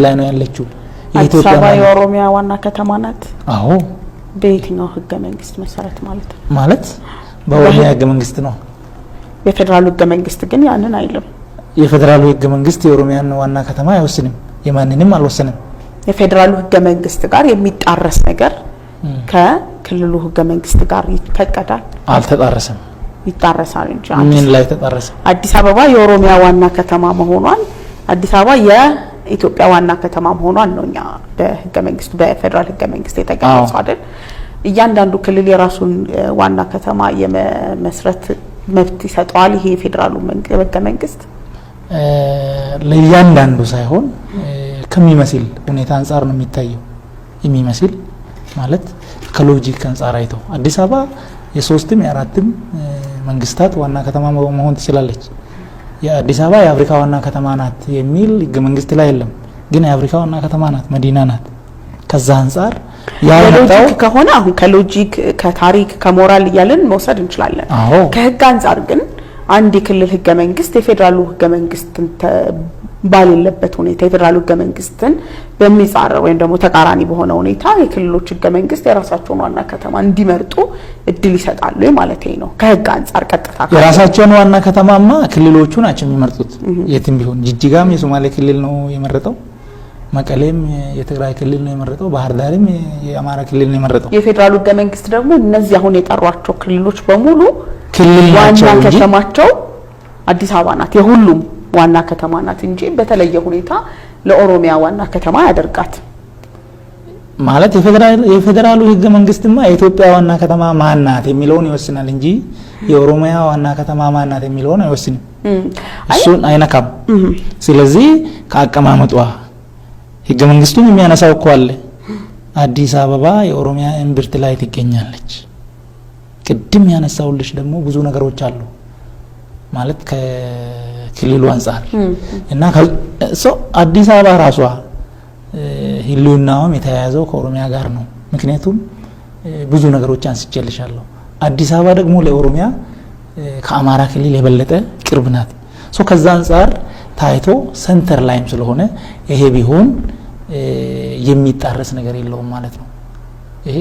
ላይ ነው ያለችው የኢትዮጵያ የኦሮሚያ ዋና ከተማ ናት። አዎ በየትኛው ህገ መንግስት መሰረት ማለት በኦሮሚያ ህገ መንግስት ነው። የፌደራል ህገ መንግስት ግን ያንን አይልም። የፌደራል ህገ መንግስት የኦሮሚያን ዋና ከተማ አይወስንም፣ የማንንም አልወሰንም። የፌደራል ህገ መንግስት ጋር የሚጣረስ ነገር ከክልሉ ህገ መንግስት ጋር ይፈቀዳል? አልተጣረሰም። ይጣረሳል እንጂ ምን ላይ ተጣረሰ? አዲስ አበባ የኦሮሚያ ዋና ከተማ መሆኗን አዲስ አበባ የኢትዮጵያ ዋና ከተማ መሆኗን ነውኛ በህገ መንግስቱ በፌደራል ህገ መንግስት የተገለጸው አይደል? እያንዳንዱ ክልል የራሱን ዋና ከተማ የመስረት መብት ይሰጣል። ይሄ የፌደራሉ ህገ መንግስት ለእያንዳንዱ ሳይሆን ከሚመስል ሁኔታ አንፃር ነው የሚታየው። የሚመስል ማለት ከሎጂክ አንፃር አይቶ አዲስ አበባ የሶስትም የአራትም መንግስታት ዋና ከተማ መሆን ትችላለች። የአዲስ አበባ የአፍሪካ ዋና ከተማ ናት የሚል ህገ መንግስት ላይ የለም። ግን የአፍሪካ ዋና ከተማ ናት፣ መዲና ናት። ከዛ አንፃር ያለው ከሆነ አሁን ከሎጂክ ከታሪክ ከሞራል እያልን መውሰድ እንችላለን። ከህግ አንፃር ግን አንድ የክልል ህገ መንግስት የፌደራሉ ህገ መንግስትን ባለበት ሁኔታ የፌደራሉ ህገ መንግስትን በሚጻረር ወይም ደግሞ ተቃራኒ በሆነ ሁኔታ የክልሎች ህገ መንግስት የራሳቸውን ዋና ከተማ እንዲመርጡ እድል ይሰጣሉ ማለት ነው። ከህግ አንፃር ቀጥታ የራሳቸውን ዋና ከተማማ ክልሎቹ ናቸው የሚመርጡት። የትም ቢሆን ጅጅጋም የሶማሌ ክልል ነው የመረጠው፣ መቀሌም የትግራይ ክልል ነው የመረጠው፣ ባህር ዳርም የአማራ ክልል ነው የመረጠው። የፌደራሉ ህገ መንግስት ደግሞ እነዚህ አሁን የጠሯቸው ክልሎች በሙሉ ክልል ናቸው ዋና ከተማቸው አዲስ አበባ ናት፣ የሁሉም ዋና ከተማ ናት እንጂ በተለየ ሁኔታ ለኦሮሚያ ዋና ከተማ ያደርጋት ማለት የፌደራሉ ህገ መንግስትማ የኢትዮጵያ ዋና ከተማ ማን ናት የሚለውን ይወስናል እንጂ የኦሮሚያ ዋና ከተማ ማን ናት የሚለውን አይወስንም። እሱን አይነካም። ስለዚህ ከአቀማመጧ ህገ መንግስቱን የሚያነሳው እኮ አለ። አዲስ አበባ የኦሮሚያ እምብርት ላይ ትገኛለች። ቅድም ያነሳውልሽ ደግሞ ብዙ ነገሮች አሉ ማለት ከክልሉ አንፃር እና አዲስ አበባ ራሷ ህልውናውም የተያያዘው ከኦሮሚያ ጋር ነው። ምክንያቱም ብዙ ነገሮች አንስቼልሻለሁ። አዲስ አበባ ደግሞ ለኦሮሚያ ከአማራ ክልል የበለጠ ቅርብ ናት። ከዛ አንፃር ታይቶ ሰንተር ላይም ስለሆነ ይሄ ቢሆን የሚጣረስ ነገር የለውም ማለት ነው። ይሄ